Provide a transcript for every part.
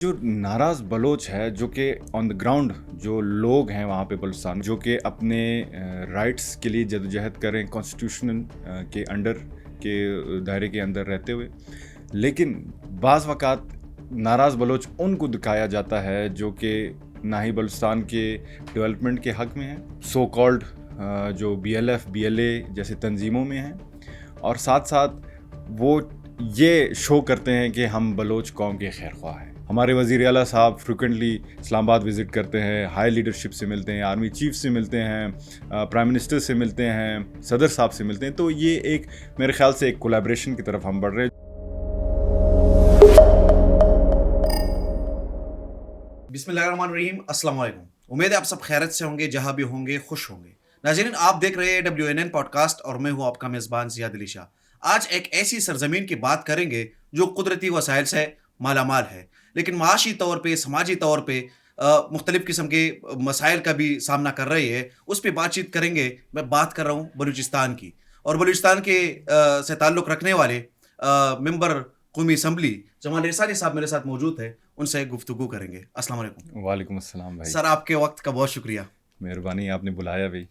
جو ناراض بلوچ ہے جو کہ آن دا گراؤنڈ جو لوگ ہیں وہاں پہ بلوچستان جو کہ اپنے رائٹس کے لیے جدوجہد کریں کانسٹیٹیوشن کے انڈر کے دائرے کے اندر رہتے ہوئے، لیکن بعض اوقات ناراض بلوچ ان کو دکھایا جاتا ہے جو کہ نہ ہی بلوچستان کے ڈیولپمنٹ کے حق میں ہیں، سو کالڈ جو BLF BLA جیسے تنظیموں میں ہیں، اور ساتھ ساتھ وہ یہ شو کرتے ہیں کہ ہم بلوچ قوم کے خیر خواہ ہیں۔ ہمارے وزیر اعلیٰ صاحب فریکوینٹلی اسلام آباد وزٹ کرتے ہیں، ہائی لیڈرشپ سے ملتے ہیں، آرمی چیف سے ملتے ہیں، پرائم منسٹر سے ملتے ہیں، صدر صاحب سے ملتے ہیں، تو یہ ایک میرے خیال سے ایک کولیبریشن کی طرف ہم بڑھ رہے ہیں۔ بسم اللہ الرحمن الرحیم، السلام علیکم۔ امید ہے آپ سب خیرت سے ہوں گے، جہاں بھی ہوں گے خوش ہوں گے۔ ناظرین، آپ دیکھ رہے ہیں WNN پوڈ کاسٹ اور میں ہوں آپ کا میزبان زیاد علی شاہ۔ آج ایک ایسی سرزمین کی بات کریں گے جو قدرتی وسائل سے مالا مال ہے، لیکن معاشی طور پہ، سماجی طور پہ مختلف قسم کے مسائل کا بھی سامنا کر رہی ہے۔ اس پہ بات چیت کریں گے۔ میں بات کر رہا ہوں بلوچستان کی، اور بلوچستان کے سے تعلق رکھنے والے ممبر قومی اسمبلی جمال احسانی صاحب میرے ساتھ موجود ہے، ان سے گفتگو کریں گے۔ السلام علیکم۔ وعلیکم السلام بھائی، سر، آپ کے وقت کا بہت شکریہ۔ مہربانی، آپ نے بلایا بھائی۔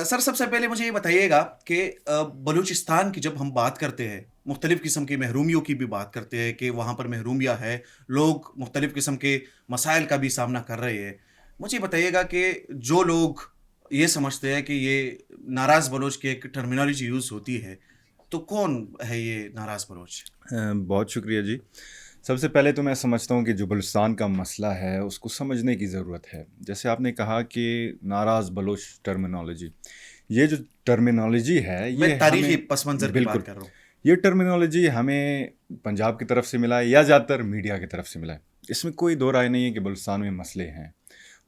سر، سب سے پہلے مجھے یہ بتائیے گا کہ بلوچستان کی جب ہم بات کرتے ہیں، مختلف قسم کی محرومیوں کی بھی بات کرتے ہیں کہ وہاں پر محرومیاں ہے، لوگ مختلف قسم کے مسائل کا بھی سامنا کر رہے ہیں۔ مجھے بتائیے گا کہ جو لوگ یہ سمجھتے ہیں کہ یہ ناراض بلوچ کی ایک ٹرمینالوجی یوز ہوتی ہے، تو کون ہے یہ ناراض بلوچ؟ بہت شکریہ جی۔ سب سے پہلے تو میں سمجھتا ہوں کہ جو بلوچستان کا مسئلہ ہے اس کو سمجھنے کی ضرورت ہے۔ جیسے آپ نے کہا کہ ناراض بلوچ ٹرمینالوجی، یہ جو ٹرمینالوجی ہے میں یہ تاریخی ہمیں پس منظر کی بالکل بات کر رہا ہوں۔ یہ ٹرمینالوجی ہمیں پنجاب کی طرف سے ملا ہے یا زیادہ تر میڈیا کی طرف سے ملا ہے۔ اس میں کوئی دو رائے نہیں ہے کہ بلوچستان میں مسئلے ہیں،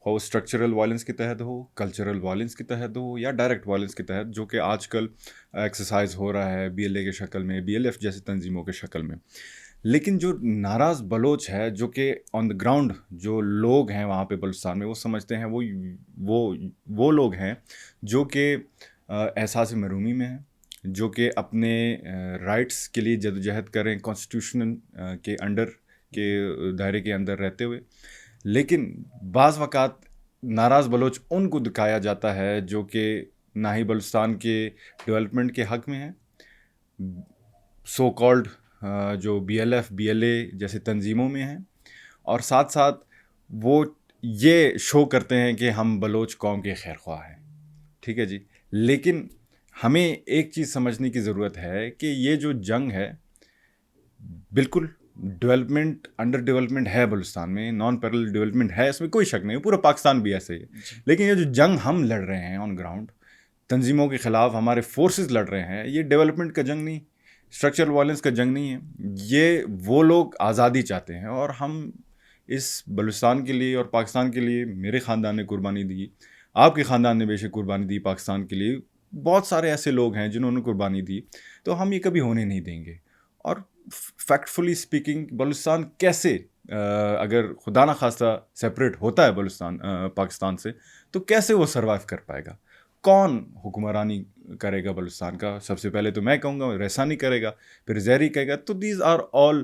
ہو اسٹرکچرل وائلنس کے تحت ہو، کلچرل وائلنس کے تحت ہو، یا ڈائریکٹ وائلنس کے تحت، جو کہ آج کل ایکسرسائز ہو رہا ہے BLA کے شکل میں، BLF جیسی تنظیموں کے شکل میں۔ لیکن جو ناراض بلوچ ہے جو کہ آن دا گراؤنڈ جو لوگ ہیں وہاں پہ بلوچستان میں، وہ سمجھتے ہیں وہ لوگ ہیں جو کہ احساس محرومی میں ہیں، جو کہ اپنے رائٹس کے لیے جدوجہد کریں کانسٹیٹیوشن کے انڈر کے دائرے کے اندر رہتے ہوئے، لیکن بعض اوقات ناراض بلوچ ان کو دکھایا جاتا ہے جو کہ نہ ہی بلوچستان کے ڈیولپمنٹ کے حق میں ہیں، سو کالڈ جو BLF BLA جیسے تنظیموں میں ہیں، اور ساتھ ساتھ وہ یہ شو کرتے ہیں کہ ہم بلوچ قوم کے خیر خواہ ہیں۔ ٹھیک ہے جی، لیکن ہمیں ایک چیز سمجھنے کی ضرورت ہے کہ یہ جو جنگ ہے، بالکل ڈیولپمنٹ انڈر ڈیولپمنٹ ہے بلوچستان میں، نان پیرل ڈیولپمنٹ ہے، اس میں کوئی شک نہیں، پورا پاکستان بھی ایسے ہی ہے۔ لیکن یہ جو جنگ ہم لڑ رہے ہیں آن گراؤنڈ تنظیموں کے خلاف، ہمارے فورسز لڑ رہے ہیں، یہ ڈیولپمنٹ کا جنگ نہیں، اسٹرکچرل وائلنس کا جنگ نہیں ہے۔ یہ وہ لوگ آزادی چاہتے ہیں، اور ہم اس بلوچستان کے لیے اور پاکستان کے لیے، میرے خاندان نے قربانی دی، آپ کے خاندان نے بے شک قربانی دی پاکستان کے لیے، بہت سارے ایسے لوگ ہیں جنہوں نے قربانی دی، تو ہم یہ کبھی ہونے نہیں دیں گے۔ اور فیکٹفلی اسپیکنگ، بلوچستان کیسے اگر خدا نخواستہ سپریٹ ہوتا ہے بلوچستان پاکستان سے، تو کیسے وہ سروائیو کر پائے گا؟ کون حکمرانی کرے گا بلوچستان کا؟ سب سے پہلے تو میں کہوں گا رسانی کرے گا، پھر زہری کہے گا۔ تو دیز آر آل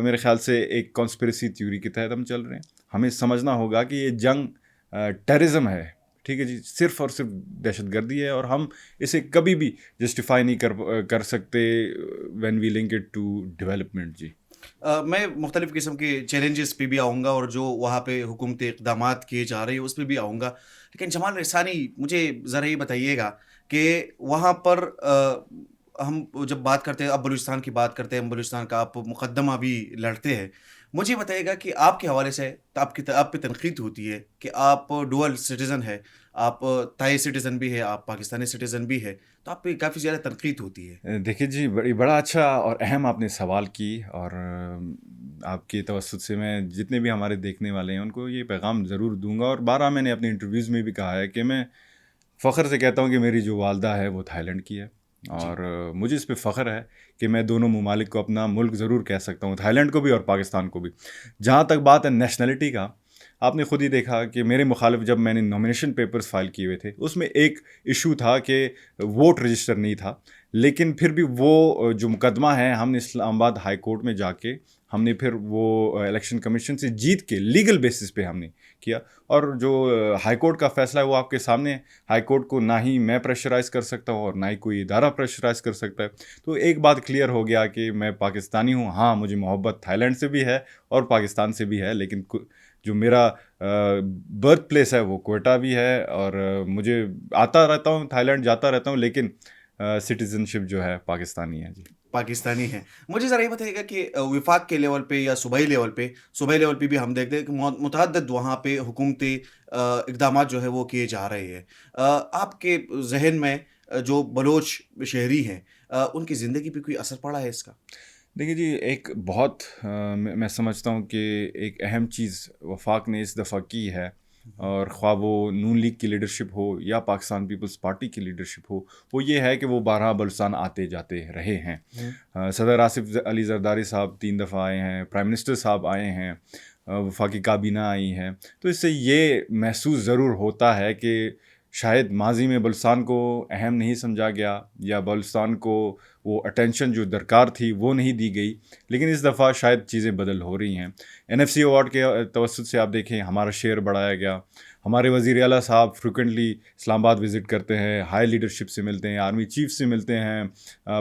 میرے خیال سے ایک کانسپریسی تھیوری کے تحت ہم چل رہے ہیں۔ ہمیں سمجھنا ہوگا کہ یہ جنگ ٹیررزم ہے، ٹھیک ہے جی، صرف اور صرف دہشت گردی ہے، اور ہم اسے کبھی بھی جسٹیفائی نہیں کر سکتے when we link it to development. جی، میں مختلف قسم کے چیلنجز پہ بھی آؤں گا، اور جو وہاں پہ حکومتی اقدامات کیے جا رہے ہیں اس پہ بھی آؤں گا، لیکن جمال احسانی، مجھے ذرا یہ بتائیے گا کہ وہاں پر ہم جب بات کرتے ہیں، اب بلوچستان کی بات کرتے ہیں، ہم بلوچستان کا آپ مقدمہ بھی لڑتے ہیں، مجھے بتائیے گا کہ آپ کے حوالے سے آپ پہ تنقید ہوتی ہے کہ آپ ڈوئل سٹیزن ہے، آپ تھائی سٹیزن بھی ہے، آپ پاکستانی سٹیزن بھی ہے، تو آپ پہ کافی زیادہ تنقید ہوتی ہے۔ دیکھیے جی، بڑا اچھا اور اہم آپ نے سوال کی، اور آپ کے توسط سے میں جتنے بھی ہمارے دیکھنے والے ہیں ان کو یہ پیغام ضرور دوں گا، اور بارہ میں نے اپنی انٹرویوز میں بھی کہا ہے کہ میں فخر سے کہتا ہوں کہ میری جو والدہ ہے وہ تھائی لینڈ کی ہے، اور مجھے اس پہ فخر ہے کہ میں دونوں ممالک کو اپنا ملک ضرور کہہ سکتا ہوں، تھائی لینڈ کو بھی اور پاکستان کو بھی۔ جہاں تک بات ہے نیشنلٹی کا، آپ نے خود ہی دیکھا کہ میرے مخالف جب میں نے نامینیشن پیپرز فائل کیے ہوئے تھے، اس میں ایک ایشو تھا کہ ووٹ رجسٹر نہیں تھا، لیکن پھر بھی وہ جو مقدمہ ہے ہم نے اسلام آباد ہائی کورٹ میں جا کے ہم نے پھر وہ الیکشن کمیشن سے جیت کے لیگل بیسس پہ ہم نے کیا. اور جو ہائی کورٹ کا فیصلہ ہے وہ آپ کے سامنے ہے. ہائی کورٹ کو نہ ہی میں پریشرائز کر سکتا ہوں اور نہ ہی کوئی ادارہ پریشرائز کر سکتا ہے. تو ایک بات کلیئر ہو گیا کہ میں پاکستانی ہوں. ہاں مجھے محبت تھائی لینڈ سے بھی ہے اور پاکستان سے بھی ہے, لیکن جو میرا برتھ پلیس ہے وہ کوئٹہ بھی ہے, اور مجھے آتا رہتا ہوں تھائی لینڈ, جاتا رہتا ہوں, لیکن سٹیزن شپ جو ہے پاکستانی ہے. جی پاکستانی ہے. مجھے ذرا یہ بتائیے گا کہ وفاق کے لیول پہ یا صوبائی لیول پہ بھی ہم دیکھتے ہیں کہ متعدد وہاں پہ حکومتی اقدامات جو ہے وہ کیے جا رہے ہیں. آپ کے ذہن میں جو بلوچ شہری ہیں ان کی زندگی پہ کوئی اثر پڑا ہے اس کا؟ دیکھیے جی, ایک بہت میں سمجھتا ہوں کہ ایک اہم چیز وفاق نے اس دفعہ کی ہے, اور خواہ وہ نون لیگ کی لیڈرشپ ہو یا پاکستان پیپلز پارٹی کی لیڈرشپ ہو, وہ یہ ہے کہ وہ 12 بلوچستان آتے جاتے رہے ہیں. صدر آصف علی زرداری صاحب 3 دفعہ آئے ہیں, پرائم منسٹر صاحب آئے ہیں, وفاقی کابینہ آئی ہیں. تو اس سے یہ محسوس ضرور ہوتا ہے کہ شاید ماضی میں بلوچستان کو اہم نہیں سمجھا گیا, یا بلوچستان کو وہ اٹینشن جو درکار تھی وہ نہیں دی گئی, لیکن اس دفعہ شاید چیزیں بدل ہو رہی ہیں. NFC ایوارڈ کے توسط سے آپ دیکھیں ہمارا شیئر بڑھایا گیا. ہمارے وزیر اعلیٰ صاحب فریکوینٹلی اسلام آباد وزٹ کرتے ہیں, ہائی لیڈرشپ سے ملتے ہیں, آرمی چیف سے ملتے ہیں,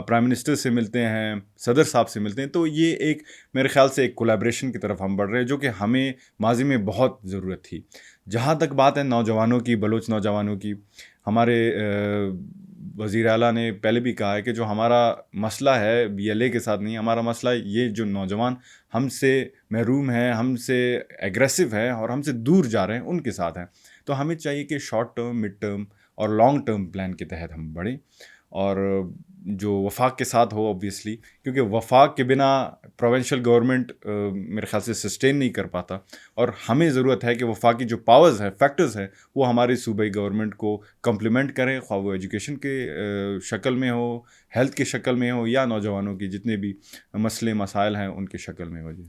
پرائم منسٹر سے ملتے ہیں, صدر صاحب سے ملتے ہیں. تو یہ ایک میرے خیال سے ایک کولیبریشن کی طرف ہم بڑھ رہے ہیں, جو کہ ہمیں ماضی میں بہت ضرورت تھی. جہاں تک بات ہے نوجوانوں کی, بلوچ نوجوانوں کی, ہمارے وزیر اعلیٰ نے پہلے بھی کہا ہے کہ جو ہمارا مسئلہ ہے BLA کے ساتھ نہیں, ہمارا مسئلہ یہ جو نوجوان ہم سے محروم ہیں, ہم سے ایگریسو ہیں اور ہم سے دور جا رہے ہیں, ان کے ساتھ ہیں. تو ہمیں چاہیے کہ شارٹ ٹرم, مڈ ٹرم اور لانگ ٹرم پلان کے تحت ہم بڑھیں, اور جو وفاق کے ساتھ ہو اوبویسلی, کیونکہ وفاق کے بنا پروونشل گورنمنٹ میرے خیال سے سسٹین نہیں کر پاتا, اور ہمیں ضرورت ہے کہ وفاقی جو پاورز ہیں, فیکٹرز ہیں, وہ ہماری صوبائی گورنمنٹ کو کمپلیمنٹ کریں, خواہ وہ ایجوکیشن کے شکل میں ہو, ہیلتھ کی شکل میں ہو, یا نوجوانوں کی جتنے بھی مسئلے مسائل ہیں ان کی شکل میں ہو. جی